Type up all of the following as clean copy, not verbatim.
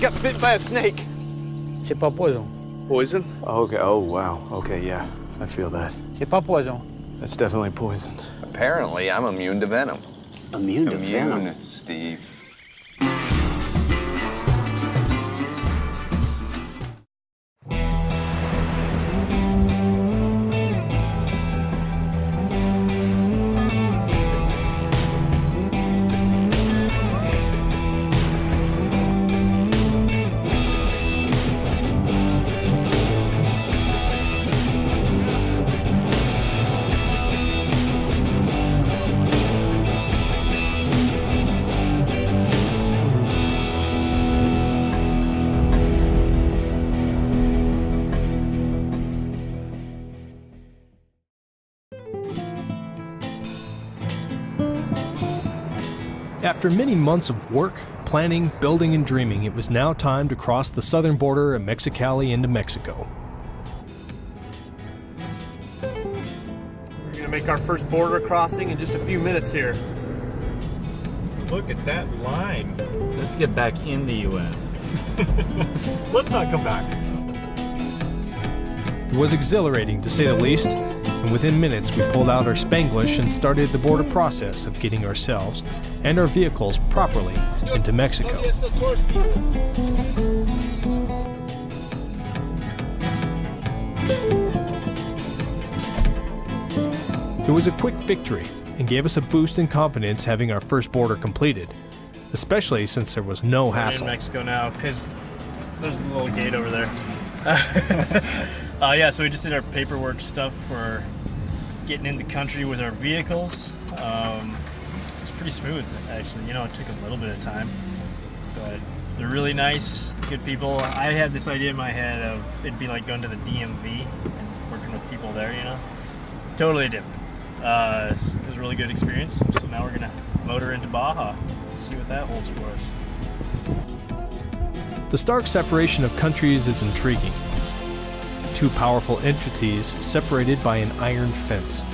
got bit by a snake. C'est pas poison. Poison? Oh, okay. Oh, wow. Okay, yeah. I feel that. C'est pas poison. That's definitely poison. Apparently, I'm immune to venom. Immune to venom? Immune, Steve. After many months of work, planning, building, and dreaming, it was now time to cross the southern border of Mexicali into Mexico. We're going to make our first border crossing in just a few minutes here. Look at that line. Let's get back in the U.S. Let's not come back. It was exhilarating, to say the least, and within minutes we pulled out our Spanglish and started the border process of getting ourselves and our vehicles properly into Mexico. It was a quick victory and gave us a boost in confidence having our first border completed, especially since there was no hassle. We're in Mexico now because there's a little gate over there. Yeah, so we just did our paperwork stuff for getting in the country with our vehicles. It's pretty smooth, actually. You know, it took a little bit of time, but they're really nice, good people. I had this idea in my head of it'd be like going to the DMV and working with people there, you know? Totally different. It was a really good experience. So now we're gonna motor into Baja, see what that holds for us. The stark separation of countries is intriguing. Two powerful entities separated by an iron fence.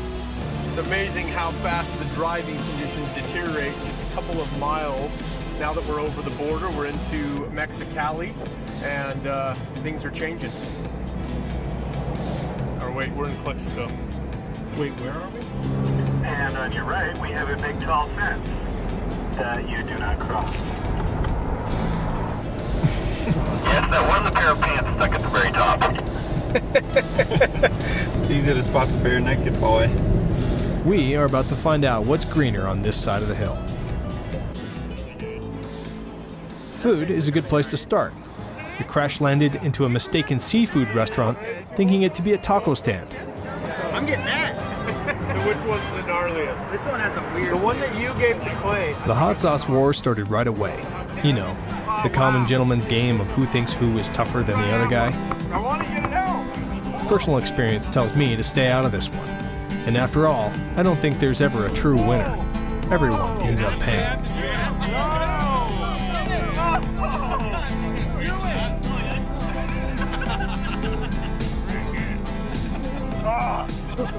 It's amazing how fast the driving conditions deteriorate in just a couple of miles. Now that we're over the border, we're into Mexicali, and things are changing. Or wait, we're in Clexico. Wait, where are we? And on your right, we have a big tall fence that you do not cross. Yes, that was a pair of pants stuck at the very top. It's easy to spot the bare naked boy. We are about to find out what's greener on this side of the hill. Food is a good place to start. We crash-landed into a mistaken seafood restaurant, thinking it to be a taco stand. I'm getting that. So which one's the gnarliest? This one has a weird... The one that you gave to Clay. The hot sauce war started right away. You know, the common gentleman's game of who thinks who is tougher than the other guy. I want to get it out. Personal experience tells me to stay out of this one. And after all, I don't think there's ever a true winner. Everyone ends up paying.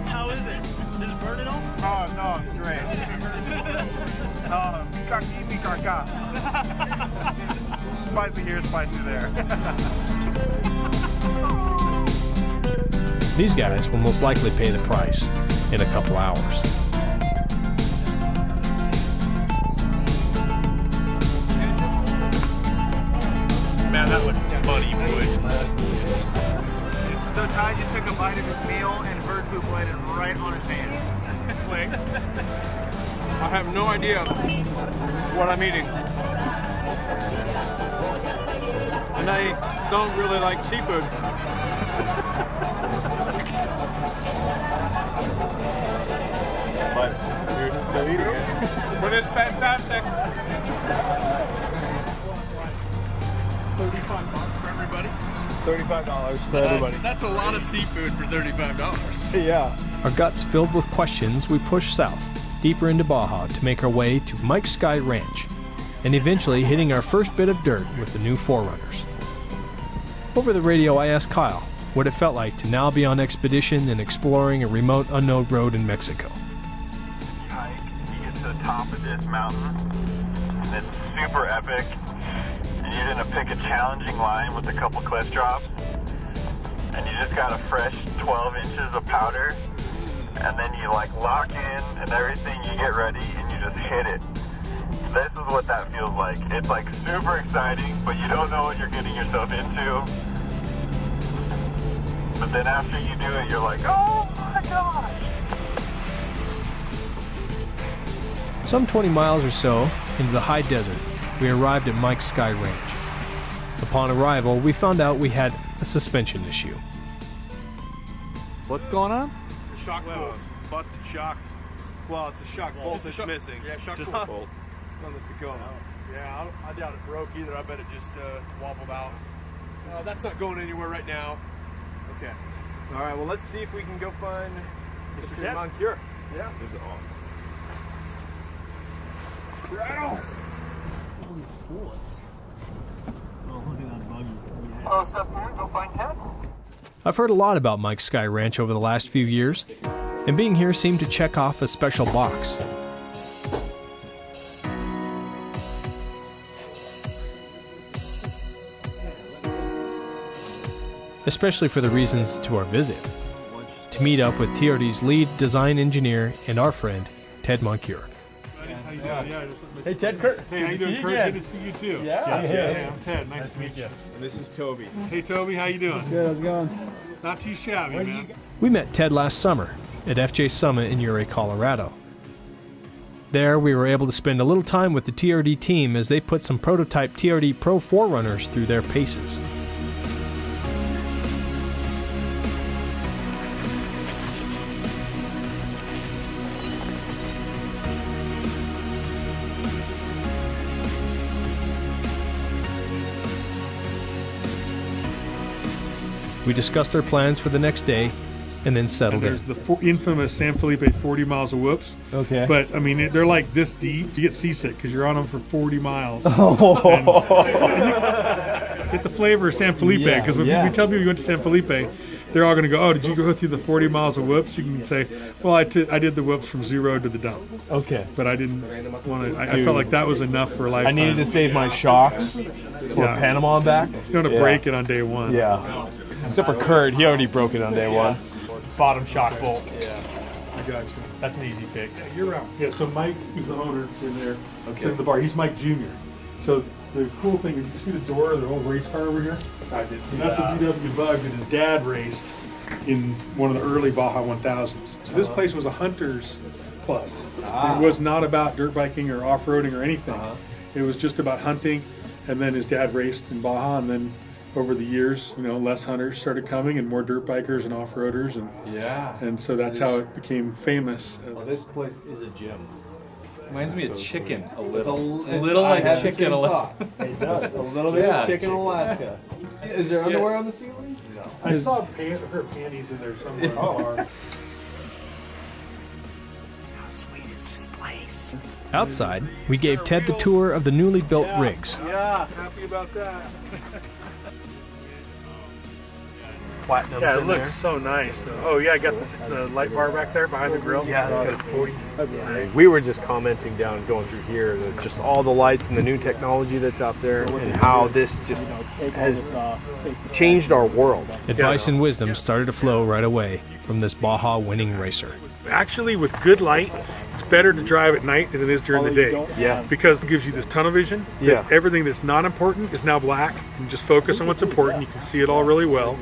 How is it? Did it burn at all? Oh, no, it's great. Mi caca. Spicy here, spicy there. These guys will most likely pay the price in a couple hours. Man, that looks funny, boys. So Ty just took a bite of his meal and bird poop landed right on his hand. Quick. I have no idea what I'm eating. And I don't really like seafood. But you're still eating it. But it's fantastic. $35 for everybody. $35 for everybody. That's a lot of seafood for $35. Yeah. Our guts filled with questions, we pushed south, deeper into Baja to make our way to Mike's Sky Ranch, and eventually hitting our first bit of dirt with the new 4Runners. Over the radio, I asked Kyle what it felt like to now be on expedition and exploring a remote, unknown road in Mexico. Hike, you get to the top of this mountain, and it's super epic. and you're gonna pick a challenging line with a couple cliff drops, and you just got a fresh 12 inches of powder, and then you like lock in and everything, you get ready and you just hit it. This is what that feels like. It's like super exciting, but you don't know what you're getting yourself into. But then after you do it, you're like, oh my gosh. Some 20 miles or so into the high desert, we arrived at Mike's Sky Ranch. Upon arrival, we found out we had a suspension issue. What's going on? Shock bolt. Busted shock. Well, it's a shock bolt that's missing. Yeah, shock bolt. Nothing to go. Yeah, I doubt it broke either. I bet it just wobbled out. That's not going anywhere right now. Okay. All right, well, let's see if we can go find Mr. Moncure. Yeah. This is awesome. Right on. All these fools. Oh, look at that buggy. Oh, it's up here, go find Ted. I've heard a lot about Mike's Sky Ranch over the last few years, and being here seemed to check off a special box. Especially for the reasons to our visit. To meet up with TRD's lead design engineer and our friend, Ted Moncure. How you doing? Yeah, Hey, Ted, Kurt. hey, how you doing, Kurt? Good to see you too. Yeah. Hey, I'm Ted. Nice to meet you. And this is Toby. Hey, Toby, how you doing? Good, how's it going? Not too shabby, man. We met Ted last summer at FJ Summit in Ouray, Colorado. There, we were able to spend a little time with the TRD team as they put some prototype TRD Pro 4Runners through their paces. We discussed our plans for the next day and then settled in. There's the infamous San Felipe 40 miles of whoops. Okay. But, I mean, they're like this deep. You get seasick because you're on them for 40 miles. Oh. Get the flavor of San Felipe, because when we tell people you went to San Felipe, they're all going to go, oh, did you go through the 40 miles of whoops? You can say, well, I did the whoops from zero to the dump. Okay. But I didn't want to, I felt like that was enough for a lifetime. I needed to save my shocks for Panama and back. You don't want to break it on day one. Yeah. Except for Kurt, he already broke it on day one. Bottom shock bolt. Yeah. I got you. That's an easy fix. You're right. Yeah, so Mike is the owner in there. Okay. In the bar. He's Mike Jr. So the cool thing is, you see the door of the old race car over here? I did see that. That's a VW Bug that his dad raced in one of the early Baja 1000s. So this place was a hunter's club. It was not about dirt biking or off-roading or anything. It was just about hunting, and then his dad raced in Baja, and then over the years, you know, less hunters started coming and more dirt bikers and off-roaders, and so that's how it became famous. Well, this place is a gym. Reminds me of chicken a little. It's a little like chicken. It does. A little bit Yeah. chicken Alaska. Is there underwear on the ceiling? No. I saw her panties in there somewhere in the bar. How sweet is this place? Outside, we gave Ted the tour of the newly built rigs. Yeah, happy about that. Platinums Yeah, it in looks there. so nice. Oh yeah, I got the light bar back there behind the grill. Yeah, it's got a 40. We were just commenting down going through here that just all the lights and the new technology that's out there and how this just has changed our world. Advice and wisdom started to flow right away from this Baja winning racer. Actually, with good light, it's better to drive at night than it is during the day. Yeah. Because it gives you this tunnel vision. Yeah. Everything that's not important is now black. You can just focus on what's important. You can see it all really well,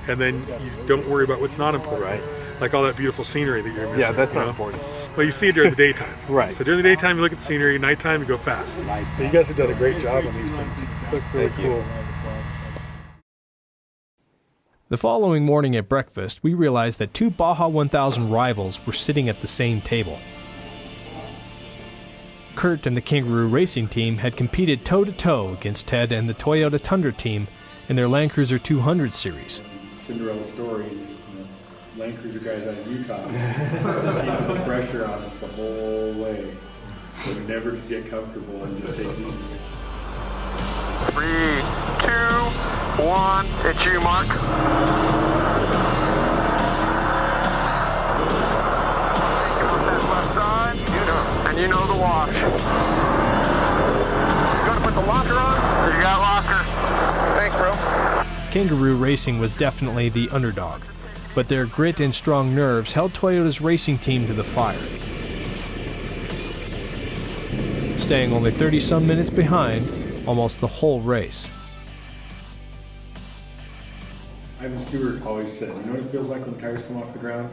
and then you don't worry about what's not important. Right. Like all that beautiful scenery that you're missing. Yeah, that's you not know? important. Well, you see it during the daytime. Right. So during the daytime, you look at the scenery. Nighttime, you go fast. But you guys have done a great job on these things. Look really cool. The following morning at breakfast, we realized that two Baja 1000 rivals were sitting at the same table. Kurt and the Kangaroo Racing team had competed toe-to-toe against Ted and the Toyota Tundra team in their Land Cruiser 200 series. Cinderella story is the Land Cruiser guys out of Utah keeping the pressure on us the whole way. So we never could get comfortable and just take it easy. 3, 2, 1, it's you, Mark. Left side, and you know the wash. You gonna put the locker on? You got lost Kangaroo Racing was definitely the underdog, but their grit and strong nerves held Toyota's racing team to the fire. Staying only 30-some minutes behind almost the whole race. Ivan Stewart always said, you know what it feels like when tires come off the ground?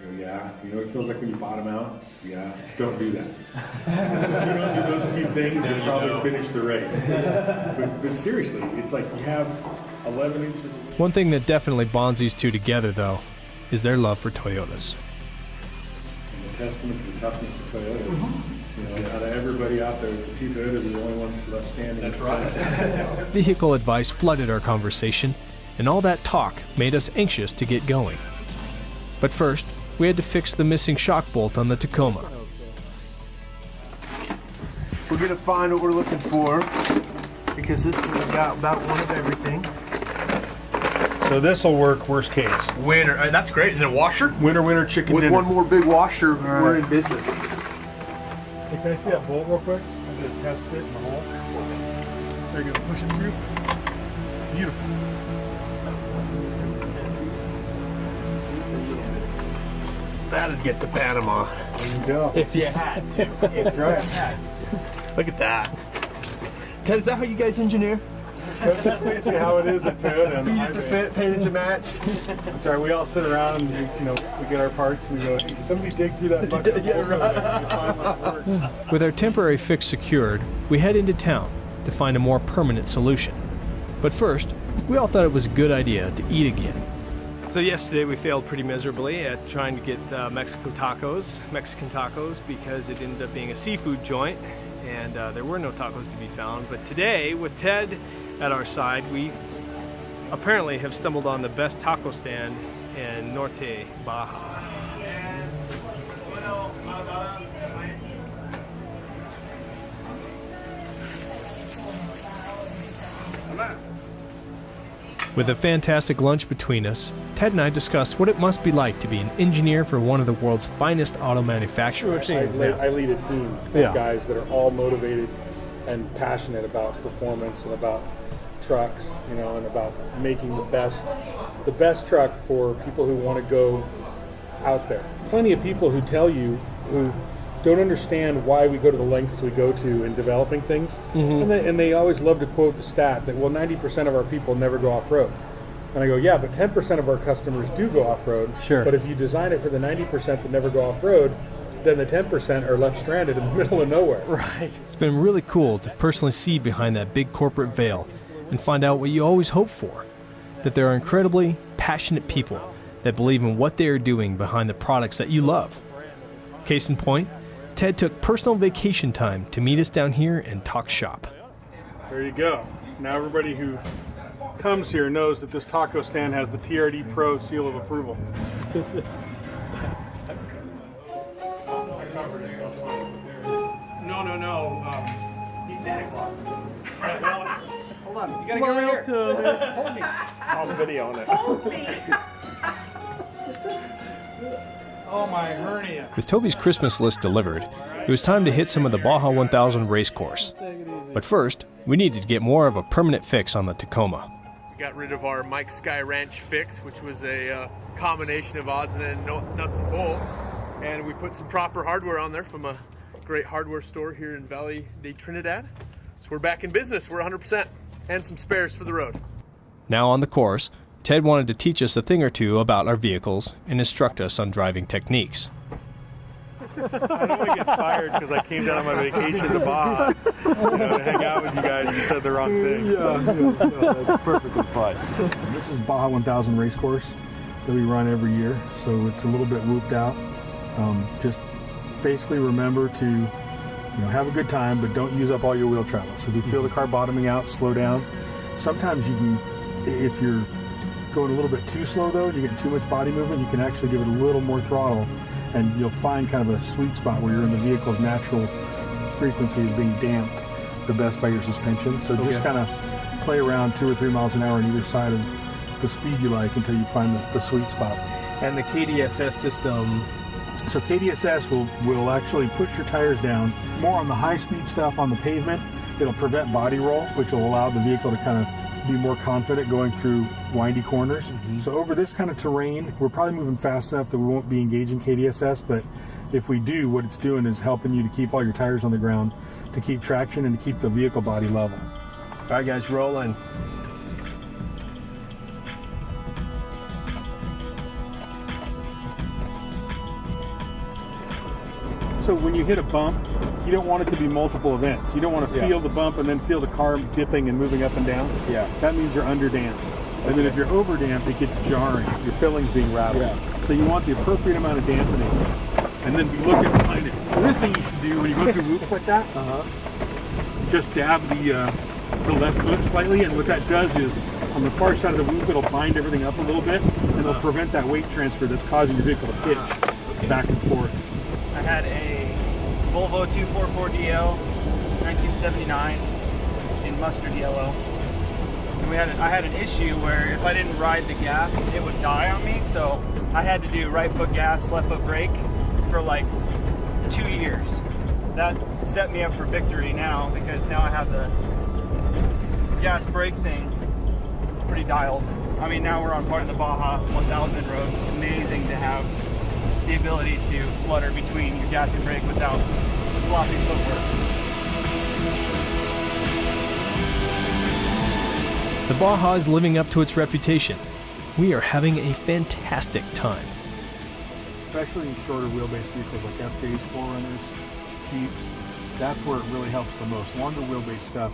I go, yeah. You know what it feels like when you bottom out? Yeah. Don't do that. You don't do those two things, you'll probably finish the race. But seriously, it's like you have 11 inches. One thing that definitely bonds these two together, though, is their love for Toyotas. And a testament to the toughness of Toyotas. You know, out of everybody out there, the two Toyotas are the only ones left standing. That's right. Vehicle advice flooded our conversation, and all that talk made us anxious to get going. But first, we had to fix the missing shock bolt on the Tacoma. We're gonna find what we're looking for because this has got about one of everything. So this will work worst case. Winner. That's great. And then washer? Winner, chicken With dinner. one more big washer, we're in business. Hey, can I see that bolt real quick? I'm gonna test it in the hole. There you go, push it through. Beautiful. That'd get to Panama. There you go. If you had to. That's right. Look at that. Ted, is that how you guys engineer? That's basically how it is at Toyota. Painted to fit, painted to match. That's right. We all sit around and we get our parts and we go, hey, somebody dig through that bucket of bolts over there so you find what works. With our temporary fix secured, we head into town to find a more permanent solution. But first, we all thought it was a good idea to eat again. So yesterday we failed pretty miserably at trying to get Mexican tacos, because it ended up being a seafood joint, and there were no tacos to be found. But today, with Ted at our side, we apparently have stumbled on the best taco stand in Norte Baja. With a fantastic lunch between us, Ted and I discussed what it must be like to be an engineer for one of the world's finest auto manufacturers. I lead a team of guys that are all motivated and passionate about performance and about trucks, and about making the best truck for people who want to go out there. Plenty of people who tell you who don't understand why we go to the lengths we go to in developing things, and they always love to quote the stat that 90% of our people never go off-road. And I go, yeah, but 10% of our customers do go off-road. Sure. But if you design it for the 90% that never go off-road, then the 10% are left stranded in the middle of nowhere. Right. It's been really cool to personally see behind that big corporate veil and find out what you always hope for, that there are incredibly passionate people that believe in what they are doing behind the products that you love. Case in point, Ted took personal vacation time to meet us down here and talk shop. There you go. Now everybody who comes here knows that this taco stand has the TRD Pro seal of approval. No. He's Santa Claus. Hold on. You gotta Smile get over here. to Hold me. I'm videoing it. Hold me. Oh, my hernia. With Toby's Christmas list delivered, it was time to hit some of the Baja 1000 race course. But first, we needed to get more of a permanent fix on the Tacoma. We got rid of our Mike Sky Ranch fix, which was a combination of odds and ends, nuts and bolts. And we put some proper hardware on there from a great hardware store here in Valley de Trinidad. So we're back in business. We're 100%. And some spares for the road. Now on the course, Ted wanted to teach us a thing or two about our vehicles and instruct us on driving techniques. I don't want to get fired because I came down on my vacation to Baja to hang out with you guys and said the wrong thing. No, that's perfectly fine. This is Baja 1000 race course that we run every year, so it's a little bit whooped out. Just basically remember to have a good time, but don't use up all your wheel travel. So if you feel the car bottoming out, slow down. Sometimes you can, if you're going a little bit too slow though, you get too much body movement, you can actually give it a little more throttle, and you'll find kind of a sweet spot where you're in the vehicle's natural frequency is being damped the best by your suspension. So just kind of play around 2 or 3 miles an hour on either side of the speed you like until you find the sweet spot. And the KDSS system. So KDSS will actually push your tires down more on the high speed stuff on the pavement. It'll prevent body roll, which will allow the vehicle to kind of be more confident going through windy corners. So over this kind of terrain, we're probably moving fast enough that we won't be engaging KDSS, but if we do, what it's doing is helping you to keep all your tires on the ground, to keep traction and to keep the vehicle body level. All right, guys, rolling. So when you hit a bump, you don't want it to be multiple events. You don't want to feel the bump and then feel the car dipping and moving up and down. Yeah. That means you're under damped. And then if you're over damped, it gets jarring. Your filling's being rattled. Yeah. So you want the appropriate amount of dampening. And then be looking behind it. The other thing you should do when you go through loops like that, just dab the left foot slightly, and what that does is on the far side of the loop, it'll bind everything up a little bit, and it'll prevent that weight transfer that's causing your vehicle to pitch back and forth. I had a Volvo 244DL 1979 in mustard yellow. And I had an issue where if I didn't ride the gas, it would die on me. So I had to do right foot gas, left foot brake for like 2 years. That set me up for victory now, because now I have the gas brake thing pretty dialed. I mean, now we're on part of the Baja 1000 road. Amazing to have the ability to flutter between your gas and brake without sloppy footwork. The Baja is living up to its reputation. We are having a fantastic time. Especially in shorter wheelbase vehicles like F2s, 4Runners, Jeeps, that's where it really helps the most. Longer wheelbase stuff,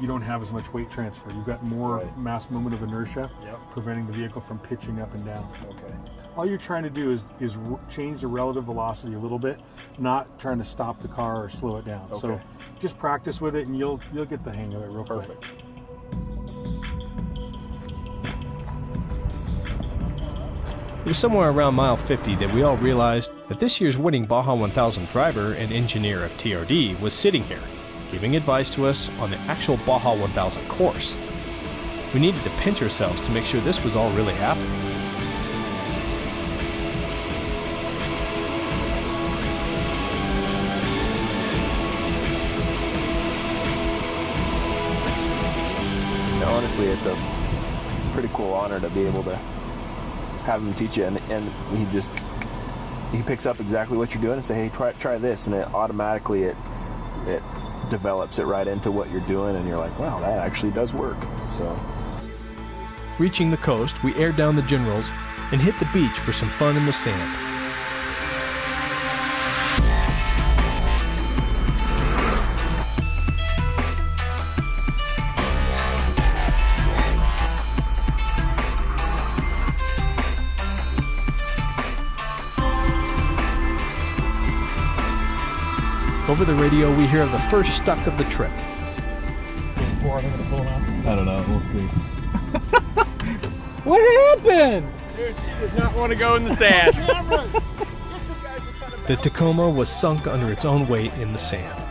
you don't have as much weight transfer. You've got more mass moment of inertia, preventing the vehicle from pitching up and down. Okay. All you're trying to do is change the relative velocity a little bit, not trying to stop the car or slow it down. Okay. So just practice with it and you'll get the hang of it real quick. It was somewhere around mile 50 that we all realized that this year's winning Baja 1000 driver and engineer of TRD was sitting here, giving advice to us on the actual Baja 1000 course. We needed to pinch ourselves to make sure this was all really happening. Honestly, it's a pretty cool honor to be able to have him teach you, and he picks up exactly what you're doing and say, hey, try this, and it automatically it develops it right into what you're doing, and you're like, wow, that actually does work. So Reaching the coast, we aired down the generals and hit the beach for some fun in the sand. Over the radio, we hear of the first stuck of the trip. I don't know. We'll see. What happened? Dude, he did not want to go in the sand. The Tacoma was sunk under its own weight in the sand.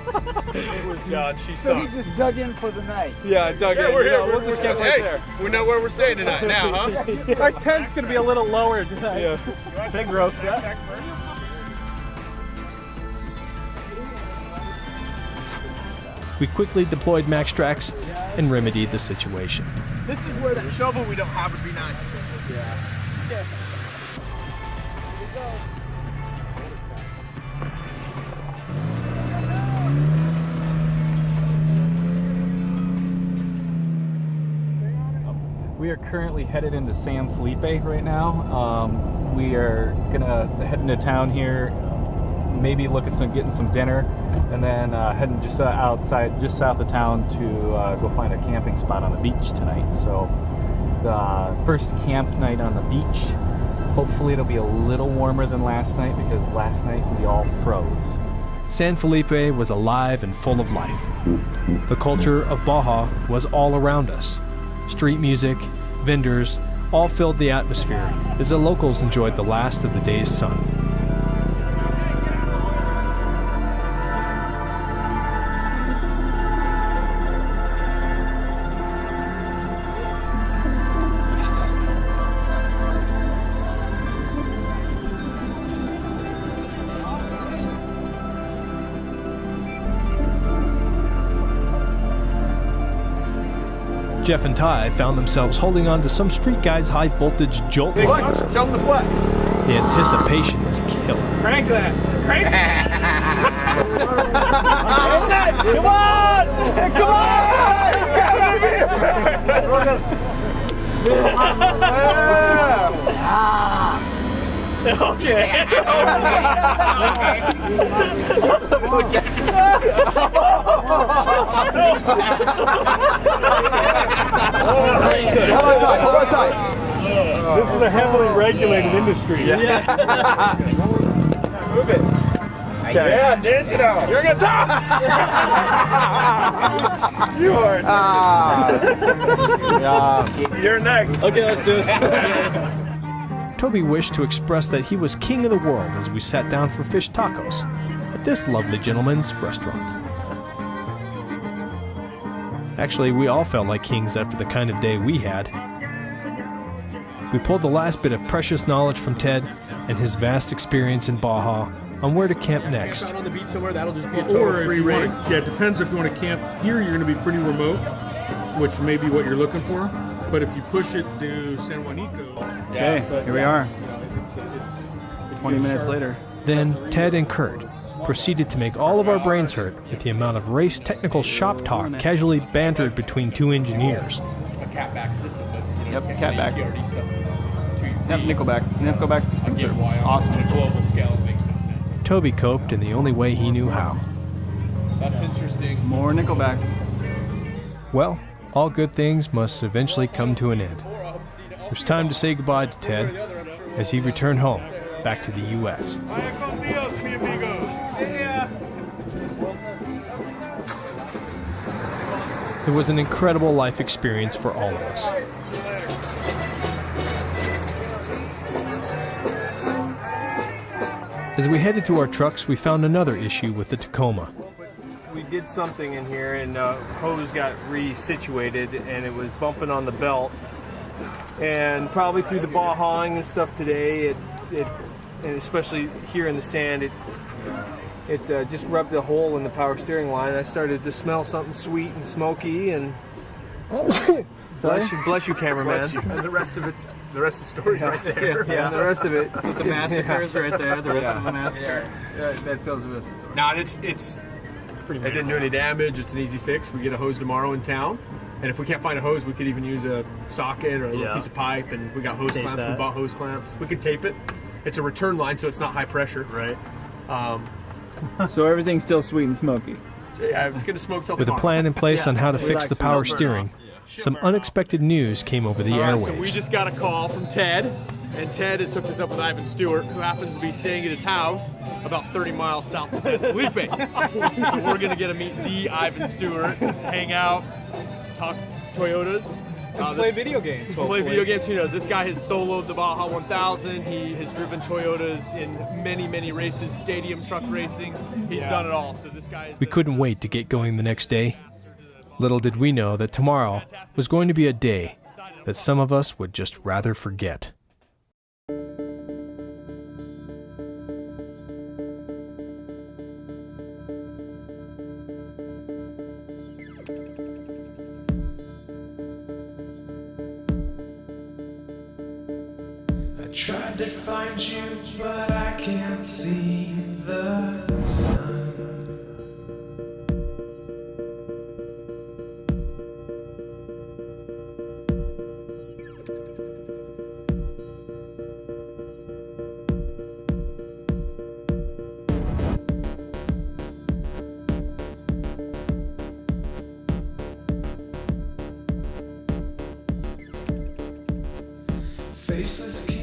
It was done. She So he sucked. just dug in for the night. Yeah, I dug in. We're here. We'll just camp right there. We know where we're staying tonight now, huh? Our tent's gonna be a little lower tonight. Yeah. Big roast, yeah. We quickly deployed Maxtrax and remedied the situation. This is where that shovel we don't have would be nice. Yeah. We are currently headed into San Felipe right now. We are gonna head into town here, maybe look at getting some dinner, and then heading just outside, just south of town to go find a camping spot on the beach tonight. So the first camp night on the beach. Hopefully it'll be a little warmer than last night, because last night we all froze. San Felipe was alive and full of life. The culture of Baja was all around us. Street music, vendors, all filled the atmosphere as the locals enjoyed the last of the day's sun. Jeff and Ty found themselves holding on to some street guy's high voltage jolt lines. Jump the flex. The anticipation is killer. Crank that. Crank that. Come on! Come on! Okay. Hold on tight. This is a heavily regulated industry. Yeah. Move it. Yeah, dance it out. You're gonna talk. You are. You're next. Okay, let's do this. Toby wished to express that he was king of the world as we sat down for fish tacos at this lovely gentleman's restaurant. Actually, we all felt like kings after the kind of day we had. We pulled the last bit of precious knowledge from Ted and his vast experience in Baja on where to camp next. On the beach somewhere, that'll just be a Or total if free you reign. want to, yeah, it depends if you want to camp here, you're going to be pretty remote, which may be what you're looking for. But if you push it to San Juanito, Okay, here we are. 20 minutes later. Then Ted and Kurt proceeded to make all of our brains hurt with the amount of race technical shop talk casually bantered between two engineers. A catback system, but Yep, catback. TRD stuff. Yep, Nickelback systems are awesome. On a global scale, it makes no sense. Toby coped in the only way he knew how. That's interesting. More Nickelbacks. Well, all good things must eventually come to an end. It was time to say goodbye to Ted as he returned home, back to the U.S. It was an incredible life experience for all of us. As we headed to our trucks, we found another issue with the Tacoma. We did something in here, and hose got resituated, and it was bumping on the belt. And probably through the Bajaing and stuff today, and especially here in the sand, it just rubbed a hole in the power steering line. I started to smell something sweet and smoky, and bless you, cameraman. Bless you. And the rest of the story's right there. Yeah, and the rest of it. The massacre is right there. The rest of the massacre. Yeah, that tells us. No, it's pretty. It didn't do any damage. It's an easy fix. We get a hose tomorrow in town, and if we can't find a hose, we could even use a socket or a little piece of pipe. And we got hose clamps. We bought hose clamps. We could tape it. It's a return line, so it's not high pressure. Right. So everything's still sweet and smoky. Yeah, it's gonna smoke till With a tomorrow. plan in place on how to fix the power steering, some unexpected news came over the So we airwaves. just got a call from Ted, and Ted has hooked us up with Ivan Stewart, who happens to be staying at his house about 30 miles south of San Felipe. So we're gonna get to meet the Ivan Stewart, hang out, talk Toyotas. Play video games. Play video games. Who knows? This guy has soloed the Baja 1000. He has driven Toyotas in many, many races, stadium truck racing. He's done it all. So this guy is We couldn't wait to get going the next day. Little did we know that tomorrow was going to be a day that some of us would just rather forget. I tried to find you, but I can't see the sun. Faceless